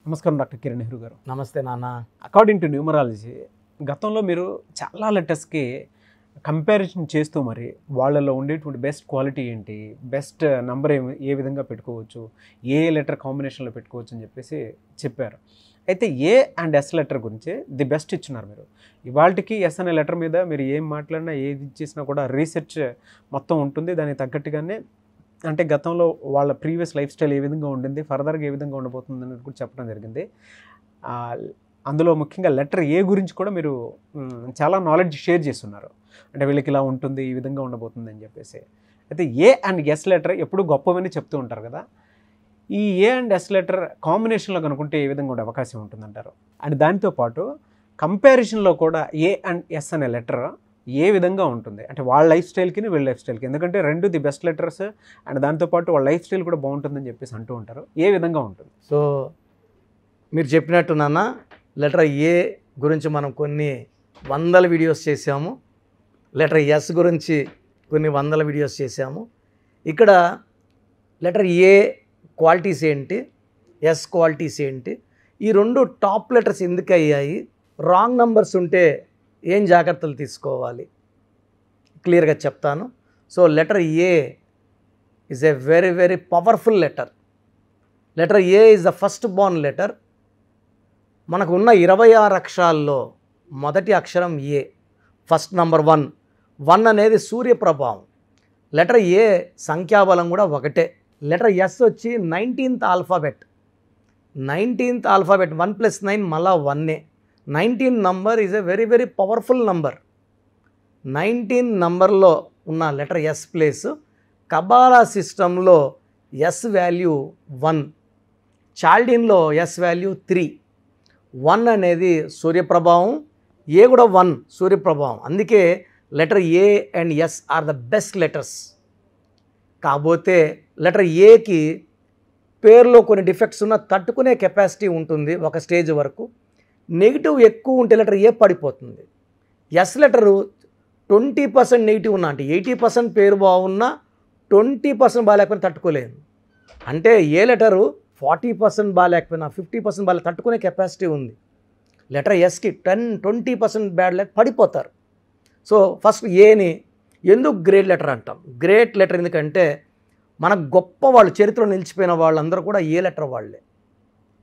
నమస్కారం డాక్టర్ కిరణ్ నెహ్రూ గారు. నమస్తే నాన్న. అకార్డింగ్ టు న్యూమరాలజీ గతంలో మీరు చాలా లెటర్స్కి కంపారిజన్ చేస్తూ మరి వాళ్ళలో ఉండేటువంటి బెస్ట్ క్వాలిటీ ఏంటి, బెస్ట్ నంబర్ ఏ విధంగా పెట్టుకోవచ్చు, ఏ లెటర్ కాంబినేషన్లో పెట్టుకోవచ్చు అని చెప్పేసి చెప్పారు. అయితే ఏ అండ్ ఎస్ లెటర్ గురించి ది బెస్ట్ ఇచ్చున్నారు మీరు. ఇవాళకి ఎస్ అనే లెటర్ మీద మీరు ఏం మాట్లాడినా ఏది ఇచ్చేసినా కూడా రీసెర్చ్ మొత్తం ఉంటుంది. దానికి తగ్గట్టుగానే అంటే గతంలో వాళ్ళ ప్రీవియస్ లైఫ్ స్టైల్ ఏ విధంగా ఉండింది, ఫర్దర్గా ఏ విధంగా ఉండబోతుంది అనేది కూడా చెప్పడం జరిగింది. అందులో ముఖ్యంగా లెటర్ ఏ గురించి కూడా మీరు చాలా నాలెడ్జ్ షేర్ చేస్తున్నారు. అంటే వీళ్ళకి ఇలా ఉంటుంది, ఈ విధంగా ఉండబోతుంది అని చెప్పేసి. అయితే ఏ అండ్ ఎస్ లెటర్ ఎప్పుడు గొప్పవని చెప్తూ ఉంటారు కదా. ఈ ఏ అండ్ ఎస్ లెటర్ కాంబినేషన్లో కనుక్కుంటే ఏ విధంగా ఉండే అవకాశం ఉంటుందంటారు? అండ్ దానితో పాటు కంపారిజన్లో కూడా ఏ అండ్ ఎస్ అనే లెటర్ ఏ విధంగా ఉంటుంది, అంటే వాళ్ళ లైఫ్ స్టైల్కి వీళ్ళ లైఫ్ స్టైల్కి, ఎందుకంటే రెండు ది బెస్ట్ లెటర్స్ అండ్ దాంతోపాటు వాళ్ళ లైఫ్ స్టైల్ కూడా బాగుంటుందని చెప్పేసి అంటూ ఉంటారు. ఏ విధంగా ఉంటుంది? సో మీరు చెప్పినట్టు నాన్న, లెటర్ ఏ గురించి మనం కొన్ని వందల వీడియోస్ చేసాము, లెటర్ ఎస్ గురించి కొన్ని వందల వీడియోస్ చేసాము. ఇక్కడ లెటర్ ఏ క్వాలిటీస్ ఏంటి, ఎస్ క్వాలిటీస్ ఏంటి, ఈ రెండు టాప్ లెటర్స్ ఎందుకు అయ్యాయి, రాంగ్ నంబర్స్ ఉంటే ఏం జాగ్రత్తలు తీసుకోవాలి క్లియర్గా చెప్తాను. So letter A is a very very powerful letter. Letter A is the first Born letter. మనకు ఉన్న 26 అక్షరాల్లో మొదటి అక్షరం ఏ, ఫస్ట్ నంబర్ 1. 1 అనేది సూర్య ప్రభావం. లెటర్ ఏ సంఖ్యాబలం కూడా ఒకటే. లెటర్ ఎస్ వచ్చి 19th ఆల్ఫాబెట్. 19th ఆల్ఫాబెట్ 1 + 9 మళ్ళా 1. 19 number is a very very powerful number. 19 నంబర్లో ఉన్న లెటర్ ఎస్ ప్లేస్ కబాలా సిస్టంలో ఎస్ వాల్యూ 1, చాల్డిన్లో ఎస్ వాల్యూ 3. 1 అనేది సూర్యప్రభావం, ఏ కూడా 1 సూర్యప్రభావం. అందుకే letter A and S are the best letters. కాకపోతే లెటర్ ఏకి పేరులో కొన్ని డిఫెక్ట్స్ ఉన్న తట్టుకునే కెపాసిటీ ఉంటుంది ఒక స్టేజ్ వరకు. నెగిటివ్ ఎక్కువ ఉంటే లెటర్ ఏ పడిపోతుంది. ఎస్ లెటరు 20% నెగిటివ్ ఉన్నా, అంటే 80% పేరు బాగున్నా 20% బాగాలేకపోయినా తట్టుకోలేదు. అంటే ఏ లెటరు 40% బాగాలేకపోయినా 50% బాగా తట్టుకునే కెపాసిటీ ఉంది. లెటర్ ఎస్కి 10-20% బ్యాడ్ లేక పడిపోతారు. సో ఫస్ట్ ఏని ఎందుకు గ్రేట్ లెటర్ అంటాం? గ్రేట్ లెటర్ ఎందుకంటే మన గొప్ప వాళ్ళు, చరిత్రలో నిలిచిపోయిన వాళ్ళందరూ కూడా ఏ లెటర్ వాళ్ళే.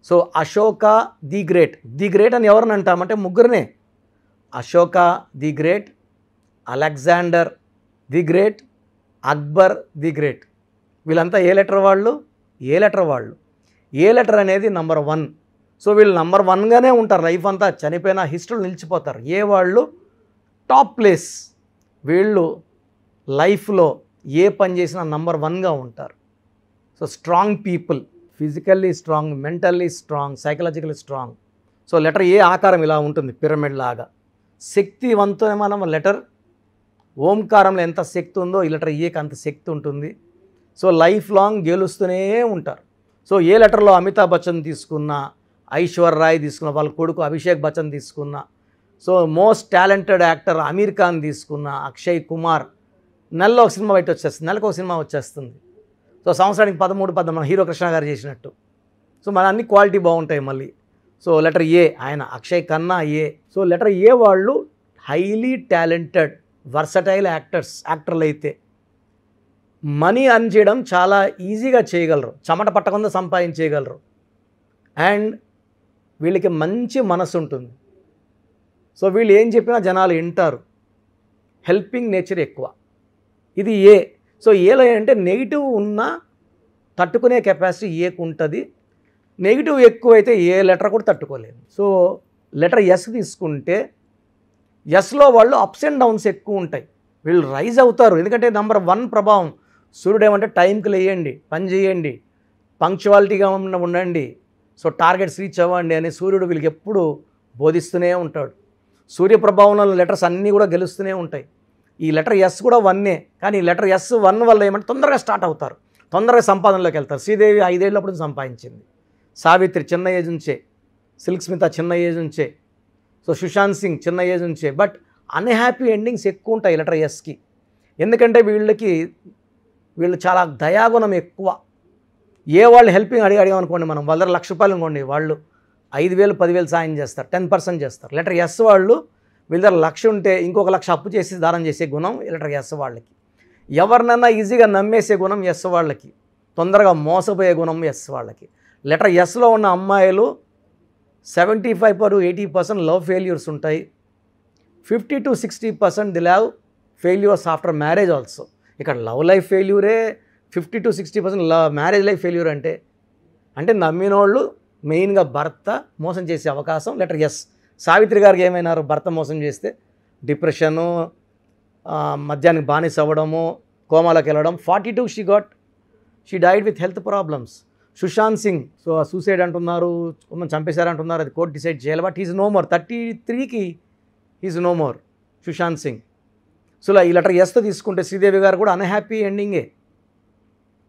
So Ashoka the great. The great అని ఎవరిని అంటామంటే ముగ్గురినే. Ashoka the great, Alexander the great, Akbar the great. వీళ్ళంతా ఏ లెటర్ వాళ్ళు? ఏ లెటర్ వాళ్ళు. ఏ లెటర్ అనేది నంబర్ 1. సో వీళ్ళు నంబర్ 1గానే ఉంటారు లైఫ్ అంతా, చనిపోయిన హిస్టరీలో నిలిచిపోతారు. ఏ వాళ్ళు టాప్ ప్లేస్. వీళ్ళు లైఫ్లో ఏ పని చేసినా నంబర్ 1గా ఉంటారు. So strong people, physically strong, mentally strong, psychologically strong. So letter A ఆకారం ఇలా ఉంటుంది, పిరమిడ్ లాగా. శక్తివంతమైన లెటర్. ఓంకారంలో ఎంత శక్తి ఉందో ఈ లెటర్ ఏకి అంత శక్తి ఉంటుంది. సో లైఫ్ లాంగ్ గెలుస్తూనే ఉంటారు. సో ఏ లెటర్లో అమితాబ్ బచ్చన్ తీసుకున్నా, ఐశ్వర్య రాయ్ తీసుకున్న, వాళ్ళ కొడుకు అభిషేక్ బచ్చన్ తీసుకున్నా, so most talented actor Aamir Khan తీసుకున్న, అక్షయ్ కుమార్, నెలలో ఒక సినిమా బయట వచ్చేస్తుంది, నెలకు ఒక సినిమా వచ్చేస్తుంది. సో సంవత్సరానికి 13 మన హీరో కృష్ణ గారు చేసినట్టు. సో మన అన్ని క్వాలిటీ బాగుంటాయి మళ్ళీ. సో లెటర్ ఏ, ఆయన అక్షయ్ ఖన్నా ఏ. సో లెటర్ ఏ వాళ్ళు హైలీ టాలెంటెడ్ వర్సటైల్ యాక్టర్లు అయితే మనీ అర్న్ చేయడం చాలా ఈజీగా చేయగలరు, చెమట పట్టకుండా సంపాదించేయగలరు. అండ్ వీళ్ళకి మంచి మనసు ఉంటుంది. సో వీళ్ళు ఏం చెప్పినా జనాలు వింటారు. హెల్పింగ్ నేచర్ ఎక్కువ. ఇది ఏ. సో ఏలో అంటే నెగిటివ్ ఉన్నా తట్టుకునే కెపాసిటీ ఏకు ఉంటుంది. నెగిటివ్ ఎక్కువైతే ఏ లెటర్ కూడా తట్టుకోలేదు. సో లెటర్ ఎస్ తీసుకుంటే ఎస్లో వాళ్ళు అప్స్ అండ్ డౌన్స్ ఎక్కువ ఉంటాయి. వీళ్ళు రైజ్ అవుతారు, ఎందుకంటే నంబర్ 1 ప్రభావం. సూర్యుడు ఏమంటే టైంకి లేయండి, పని చేయండి, పంక్చువాలిటీగా ఉండండి, సో టార్గెట్స్ రీచ్ అవ్వండి అని సూర్యుడు వీళ్ళకి ఎప్పుడు బోధిస్తూనే ఉంటాడు. సూర్యప్రభావంలో లెటర్స్ అన్నీ కూడా గెలుస్తూనే ఉంటాయి. ఈ లెటర్ ఎస్ కూడా 1ఏ. కానీ లెటర్ ఎస్ 1 వల్ల ఏమంటే తొందరగా స్టార్ట్ అవుతారు, తొందరగా సంపాదనలోకి వెళ్తారు. శ్రీదేవి 5 ఏళ్ళప్పుడు సంపాదించింది, సావిత్రి చిన్న ఏజ్ నుంచే, సిల్క్ స్మిత చిన్న ఏజ్ నుంచే, సో సుశాంత్ సింగ్ చిన్న ఏజ్ నుంచే. బట్ అన్హ్యాపీ ఎండింగ్స్ ఎక్కువ ఉంటాయి లెటర్ ఎస్కి. ఎందుకంటే వీళ్ళు చాలా దయాగుణం ఎక్కువ. ఏ వాళ్ళు హెల్పింగ్ అడిగామనుకోండి, మనం వాళ్ళ ₹1,00,000 అనుకోండి, వాళ్ళు 5,000 10,000 సాయం చేస్తారు, 10% చేస్తారు. లెటర్ ఎస్ వాళ్ళు వీళ్ళ దగ్గర 1,00,000 ఉంటే ఇంకొక 1,00,000 అప్పు చేసి దానం చేసే గుణం లెటర్ ఎస్ వాళ్ళకి. ఎవరినన్నా ఈజీగా నమ్మేసే గుణం ఎస్ వాళ్ళకి, తొందరగా మోసపోయే గుణం ఎస్ వాళ్ళకి. లెటర్ ఎస్లో ఉన్న అమ్మాయిలు 75-80% లవ్ ఫెయిల్యూర్స్ ఉంటాయి. 50-60% the love failures after marriage also. ఇక్కడ లవ్ లైఫ్ ఫెయిల్యూరే 50-60% మ్యారేజ్ లైఫ్ ఫెయిల్యూర్ అంటే నమ్మినోళ్ళు మెయిన్గా భర్త మోసం చేసే అవకాశం లెటర్ ఎస్. సావిత్రి గారికి ఏమైనారు, భర్త మోసం చేస్తే డిప్రెషను, మద్యానికి బానిస అవ్వడము, కోమాలోకి వెళ్ళడం. 42 she died with health problems. Sushant Singh suicide అంటున్నారు, చంపేశారంటున్నారు, అది కోర్టు డిసైడ్ చేయాలి. But is no more. 33కి is no more Sushant Singh. So ఈ లెటర్ ఎస్తో తీసుకుంటే శ్రీదేవి గారు కూడా అన్హ్యాపీ ఎండింగే.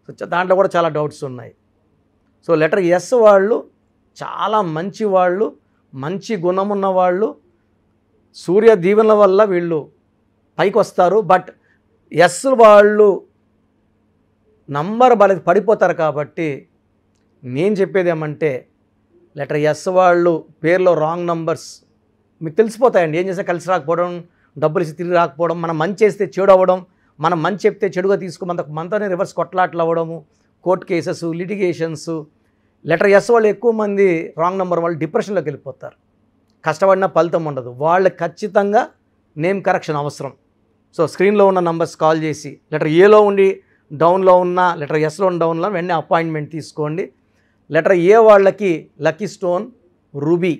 సో దాంట్లో కూడా చాలా డౌట్స్ ఉన్నాయి. సో లెటర్ ఎస్ వాళ్ళు చాలా మంచి వాళ్ళు, మంచి గుణం ఉన్న వాళ్ళు. సూర్య దీవెనల వల్ల వీళ్ళు పైకి వస్తారు. బట్ ఎస్ వాళ్ళు నంబర్ పడిపోతారు. కాబట్టి నేను చెప్పేది ఏమంటే లెటర్ ఎస్ వాళ్ళు పేరులో రాంగ్ నంబర్స్ మీకు తెలిసిపోతాయండి. ఏం చేస్తే కలిసి రాకపోవడం, డబ్బులు ఇచ్చి తిరిగి రాకపోవడం, మనం మంచి చేస్తే చెడు అవ్వడం, మనం మంచి చెప్తే చెడుగా మనతోనే రివర్స్ కొట్లాట్లు అవ్వడము, court cases, litigations. Letter S వాళ్ళు ఎక్కువ మంది రాంగ్ నెంబర్ వాళ్ళు డిప్రెషన్లోకి వెళ్ళిపోతారు. కష్టపడినా ఫలితం ఉండదు. వాళ్ళకి ఖచ్చితంగా నేమ్ కరెక్షన్ అవసరం. సో స్క్రీన్లో ఉన్న నంబర్స్ కాల్ చేసి లెటర్ ఏలో ఉండి డౌన్లో ఉన్న, లెటర్ ఎస్లో ఉన్న డౌన్లో వెంటనే అపాయింట్మెంట్ తీసుకోండి. లెటర్ ఏ వాళ్ళకి lucky stone ruby,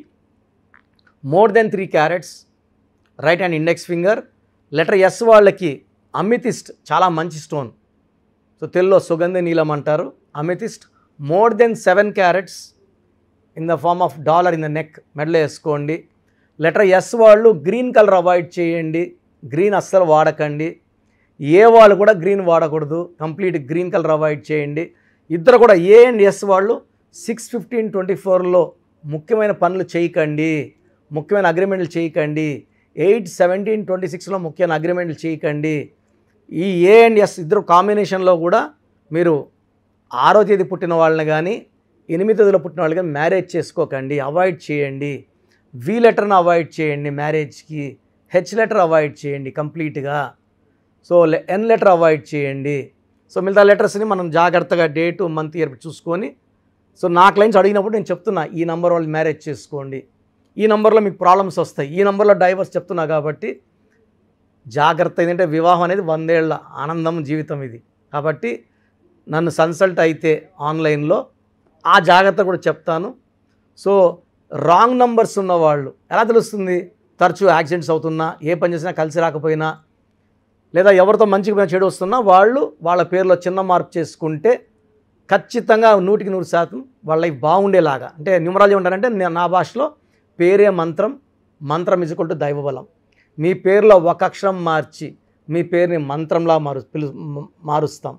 more than 3 carats, right hand index finger. Letter S వాళ్ళకి అమితిస్ట్, చాలా మంచి స్టోన్. సో తెలుగులో సుగంధ నీలం అంటారు. Amethyst more than 7 carats in the form of dollar in the neck, మెడలో వేసుకోండి. లెటర్ ఎస్ వాళ్ళు గ్రీన్ కలర్ అవాయిడ్ చేయండి, గ్రీన్ అస్సలు వాడకండి. ఏ వాళ్ళు కూడా గ్రీన్ వాడకూడదు, కంప్లీట్ గ్రీన్ కలర్ అవాయిడ్ చేయండి. ఇద్దరు కూడా ఏ అండ్ ఎస్ వాళ్ళు 6/15/24లో ముఖ్యమైన పనులు చేయకండి, ముఖ్యమైన అగ్రిమెంట్లు చేయకండి. 8/17/26లో ముఖ్యమైన అగ్రిమెంట్లు చేయకండి. ఈ ఏ అండ్ ఎస్ ఇద్దరు కాంబినేషన్లో కూడా మీరు 6వ తేదీ పుట్టిన వాళ్ళని కానీ 8వ తేదీలో పుట్టిన వాళ్ళు కానీ మ్యారేజ్ చేసుకోకండి, అవాయిడ్ చేయండి. వి లెటర్ను అవాయిడ్ చేయండి మ్యారేజ్కి. హెచ్ లెటర్ అవాయిడ్ చేయండి కంప్లీట్గా. సో ఎన్ లెటర్ అవాయిడ్ చేయండి. సో మిగతా లెటర్స్ని మనం జాగ్రత్తగా డేటు, మంత్, ఇయర్ చూసుకొని. సో నా క్లయింట్స్ అడిగినప్పుడు నేను చెప్తున్నా, ఈ నెంబర్ వాళ్ళు మ్యారేజ్ చేసుకోండి, ఈ నెంబర్లో మీకు ప్రాబ్లమ్స్ వస్తాయి, ఈ నెంబర్లో డైవర్స్ చెప్తున్నా. కాబట్టి జాగ్రత్త. ఏంటంటే వివాహం అనేది 100 ఏళ్ల ఆనందం జీవితం ఇది. కాబట్టి నన్ను కన్సల్ట్ అయితే ఆన్లైన్లో ఆ జాగ్రత్త కూడా చెప్తాను. సో రాంగ్ నంబర్స్ ఉన్నవాళ్ళు ఎలా తెలుస్తుంది? తరచూ యాక్సిడెంట్స్ అవుతున్నా, ఏ పని చేసినా కలిసి రాకపోయినా, లేదా ఎవరితో మంచిగా చెడు వస్తున్నా వాళ్ళు వాళ్ళ పేరులో చిన్న మార్పు చేసుకుంటే ఖచ్చితంగా 100% వాళ్ళ లైఫ్ బాగుండేలాగా. అంటే న్యూమరాలజీ ఉంటారంటే నా భాషలో పేరే మంత్రం, మంత్రం ఈక్వల్ టు దైవబలం. మీ పేరులో ఒక అక్షరం మార్చి మీ పేరుని మంత్రంలా మారుస్తాం.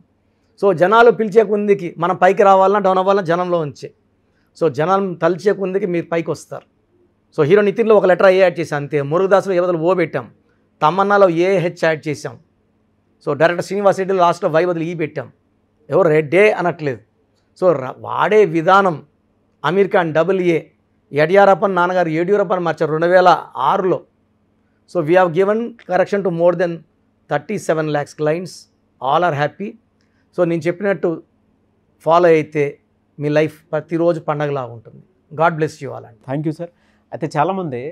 సో జనాలు పిలిచే కొందికి మనం పైకి రావాలన్నా డౌన్ అవ్వాలన్నా జనంలో ఉంచే. సో జనాలు తలిచే కొందికి మీరు పైకి వస్తారు. సో హీరో నితిన్లో ఒక లెటర్ ఏ యాడ్ చేసాం అంతే. మురుగదాసులో ఏ బదులు ఓ పెట్టాం, తమన్నాలో ఏహెచ్ యాడ్ చేసాం. సో డైరెక్టర్ శ్రీనివాస్ రెడ్డిలో లాస్ట్లో వై బదులు ఈ పెట్టాం. ఎవరు రెడ్డే అనట్లేదు. సో వాడే విధానం. అమీర్ ఖాన్ AA, యడియూరప్పన్ నాన్నగారు యడియూరప్పని మార్చారు 2006లో. So we have given correction to more than 37 lakhs clients. All are happy. So నేను చెప్పినట్టు ఫాలో అయితే మీ లైఫ్ ప్రతిరోజు పండగలా ఉంటుంది. గాడ్ బ్లెస్ యూ ఆల్ అండి. Thank you sir. అయితే చాలామంది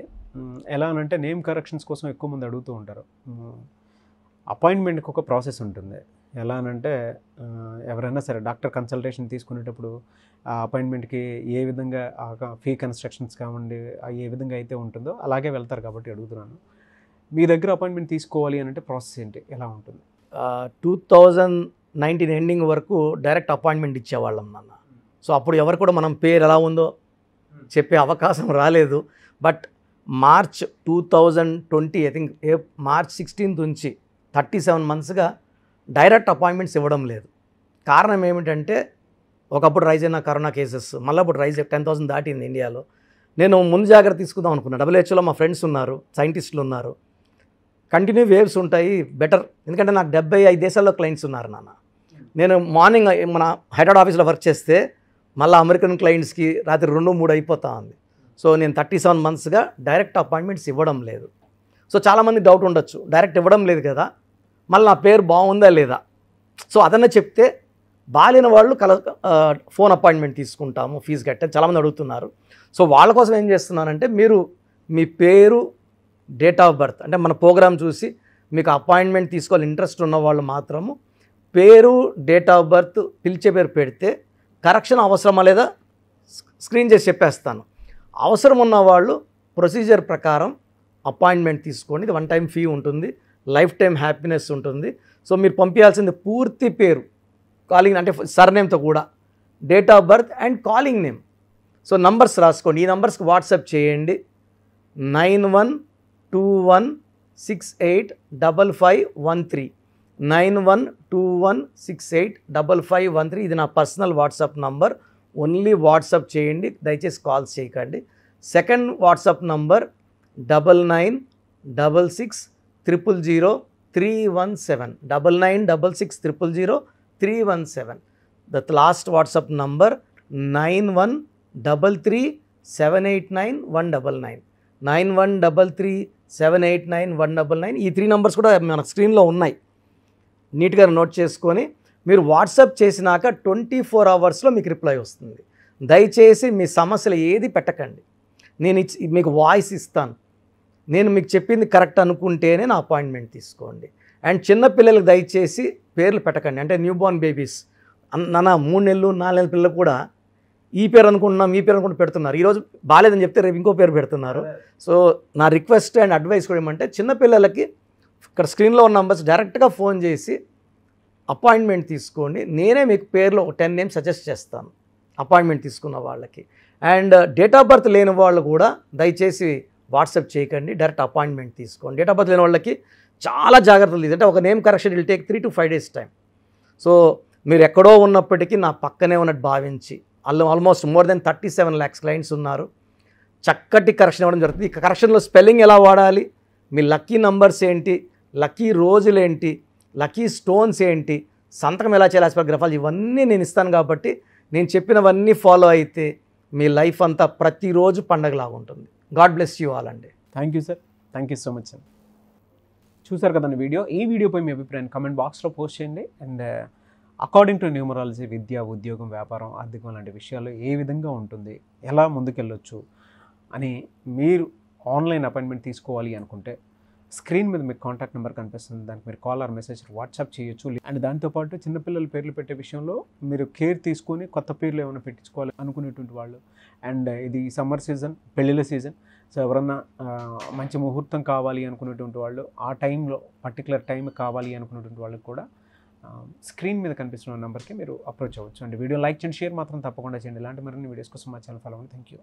ఎలా అనంటే నేమ్ కరెక్షన్స్ కోసం ఎక్కువ మంది అడుగుతూ ఉంటారు. అపాయింట్మెంట్కి ఒక ప్రాసెస్ ఉంటుంది. ఎలా అనంటే ఎవరైనా సరే డాక్టర్ కన్సల్టేషన్ తీసుకునేటప్పుడు ఆ అపాయింట్మెంట్కి ఏ విధంగా ఫీ కన్స్ట్రక్షన్స్ కావండి ఏ విధంగా అయితే ఉంటుందో అలాగే వెళ్తారు. కాబట్టి అడుగుతున్నాను, మీ దగ్గర అపాయింట్మెంట్ తీసుకోవాలి అని అంటే ప్రాసెస్ ఏంటి, ఎలా ఉంటుంది? 2019 ఎండింగ్ వరకు డైరెక్ట్ అపాయింట్మెంట్ ఇచ్చేవాళ్ళం నాన్న. సో అప్పుడు ఎవరు కూడా మనం పేరు ఎలా ఉందో చెప్పే అవకాశం రాలేదు. But March 2020 I think March 16th నుంచి 37 monthsగా డైరెక్ట్ అపాయింట్మెంట్స్ ఇవ్వడం లేదు. కారణం ఏమిటంటే ఒకప్పుడు రైజ్ అయిన కరోనా కేసెస్, మళ్ళీ ఇప్పుడు రైజ్ 10,000 దాటింది ఇండియాలో. నేను ముందు జాగ్రత్త తీసుకుందాం అనుకున్నాను. WHO మా ఫ్రెండ్స్ ఉన్నారు, సైంటిస్టులు ఉన్నారు. కంటిన్యూ వేవ్స్ ఉంటాయి, బెటర్. ఎందుకంటే నాకు 75 దేశాల్లో క్లయింట్స్ ఉన్నారు నాన్న. నేను మార్నింగ్ మన హైదరాబాద్ ఆఫీస్లో వర్క్ చేస్తే మళ్ళీ అమెరికన్ క్లయింట్స్కి రాత్రి 2-3 అయిపోతా ఉంది. సో నేను 37 మంత్స్గా డైరెక్ట్ అపాయింట్మెంట్స్ ఇవ్వడం లేదు. సో చాలామంది డౌట్ ఉండొచ్చు, డైరెక్ట్ ఇవ్వడం లేదు కదా, మళ్ళీ నా పేరు బాగుందా లేదా. సో అదన్నా చెప్తే బాలేని వాళ్ళు ఫోన్ అపాయింట్మెంట్ తీసుకుంటాము, ఫీజు కట్టే చాలామంది అడుగుతున్నారు. సో వాళ్ళ కోసం ఏం చేస్తున్నానంటే, మీరు మీ పేరు, డేట్ ఆఫ్ బర్త్, అంటే మన ప్రోగ్రామ్ చూసి మీకు అపాయింట్మెంట్ తీసుకోవాలి ఇంట్రెస్ట్ ఉన్న వాళ్ళు మాత్రము పేరు, డేట్ ఆఫ్ బర్త్, పిలిచే పేరు పెడితే కరెక్షన్ అవసరమా లేదా స్క్రీన్ చేసి చెప్పేస్తాను. అవసరం ఉన్న వాళ్ళు ప్రొసీజర్ ప్రకారం అపాయింట్మెంట్ తీసుకోండి. ఇది 1 టైం ఫీ ఉంటుంది, లైఫ్ టైం హ్యాపీనెస్ ఉంటుంది. సో మీరు పంపించాల్సింది పూర్తి పేరు, కాలింగ్ అంటే సర్నేమ్తో కూడా, date of birth and calling name. So numbers రాసుకోండి, ఈ నంబర్స్కి వాట్సాప్ చేయండి. 9121685513 9121685513. ఇది నా personal WhatsApp number. Only WhatsApp చేయండి, దయచేసి కాల్స్ చేయకండి. Second WhatsApp number 9966000317 9966000317. The last WhatsApp number 9133789199 9133789199. ఈ 3 నంబర్స్ కూడా మన స్క్రీన్లో ఉన్నాయి, నీట్గా నోట్ చేసుకొని మీరు వాట్సాప్ చేసినాక 24 అవర్స్లో మీకు రిప్లై వస్తుంది. దయచేసి మీ సమస్యలు ఏది పెట్టకండి, నేను మీకు వాయిస్ ఇస్తాను, నేను మీకు చెప్పింది కరెక్ట్ అనుకుంటేనే నా అపాయింట్మెంట్ తీసుకోండి. అండ్ చిన్నపిల్లలకు దయచేసి పేర్లు పెట్టకండి, అంటే న్యూ బోర్న్ బేబీస్ నాన్న 3 నెలలు 4 నెలల పిల్లలు కూడా ఈ పేరు అనుకుంటున్నాం, ఈ పేరు అనుకుంటూ పెడుతున్నారు. ఈరోజు బాగాలేదని చెప్తే రేపు ఇంకో పేరు పెడుతున్నారు. సో నా రిక్వెస్ట్ అండ్ అడ్వైస్ కూడా ఏమంటే, చిన్నపిల్లలకి ఇక్కడ స్క్రీన్లో ఉన్న నంబర్స్ డైరెక్ట్గా ఫోన్ చేసి అపాయింట్మెంట్ తీసుకోండి. నేనే మీకు పేర్లో ఒక 10 నేమ్స్ సజెస్ట్ చేస్తాను అపాయింట్మెంట్ తీసుకున్న వాళ్ళకి. అండ్ డేట్ ఆఫ్ బర్త్ లేని వాళ్ళు కూడా దయచేసి వాట్సాప్ చేయకండి, డైరెక్ట్ అపాయింట్మెంట్ తీసుకోండి. డేట్ ఆఫ్ బర్త్ లేని వాళ్ళకి చాలా జాగ్రత్తలు అంటే ఒక name correction will take 3 to 5 days time. So మీరు ఎక్కడో ఉన్నప్పటికీ నా పక్కనే ఉన్నట్టు భావించి, almost more than 37 lakhs clients ఉన్నారు, చక్కటి కరెక్షన్ ఇవ్వడం జరుగుతుంది. ఈ కరెక్షన్లో స్పెల్లింగ్ ఎలా వాడాలి, మీ లక్కీ నంబర్స్ ఏంటి, లక్కీ రోజులు ఏంటి, లక్కీ స్టోన్స్ ఏంటి, సంతకం ఎలా చేయాలి, యాస్పర్ గ్రఫాలు, ఇవన్నీ నేను ఇస్తాను. కాబట్టి నేను చెప్పినవన్నీ ఫాలో అయితే మీ లైఫ్ అంతా ప్రతిరోజు పండగలాగా ఉంటుంది. గాడ్ బ్లెస్ యూ ఆల్ అండి. Thank you sir, thank you so much sir. చూసారు కదండి వీడియో. ఈ వీడియోపై మీ అభిప్రాయాన్ని కమెంట్ బాక్స్లో పోస్ట్ చేయండి. అండ్ అకార్డింగ్ టు న్యూమరాలజీ విద్య, ఉద్యోగం, వ్యాపారం, ఆర్థికం లాంటి విషయాలు ఏ విధంగా ఉంటుంది, ఎలా ముందుకెళ్ళొచ్చు అని మీరు ఆన్లైన్ అపాయింట్మెంట్ తీసుకోవాలి అనుకుంటే స్క్రీన్ మీద మీకు కాంటాక్ట్ నెంబర్ కనిపిస్తుంది, దానికి మీరు కాల్ ఆర్ మెసేజ్ వాట్సాప్ చేయొచ్చు. అండ్ దాంతోపాటు చిన్నపిల్లల పేర్లు పెట్టే విషయంలో మీరు కేర్ తీసుకొని కొత్త పేర్లు ఏమైనా పెట్టించుకోవాలి అనుకునేటువంటి వాళ్ళు, అండ్ ఇది సమ్మర్ సీజన్, పెళ్ళిళ్ళ సీజన్, సో ఎవరన్నా మంచి ముహూర్తం కావాలి అనుకునేటువంటి వాళ్ళు, ఆ టైంలో పర్టికులర్ టైం కావాలి అనుకునేటువంటి వాళ్ళకి కూడా స్క్రీన్ మీద కనిపిస్తున్న నెంబర్కి మీరు అప్రోచ్ అవ్వచ్చు. అండ్ వీడియో లైక్ చేయండి, షేర్ మాత్రం తప్పకుండా చేయండి. ఇలాంటి మరిన్ని వీడియోస్ కోసం మా ఛానల్ ఫాలో అవ్వండి. Thank you.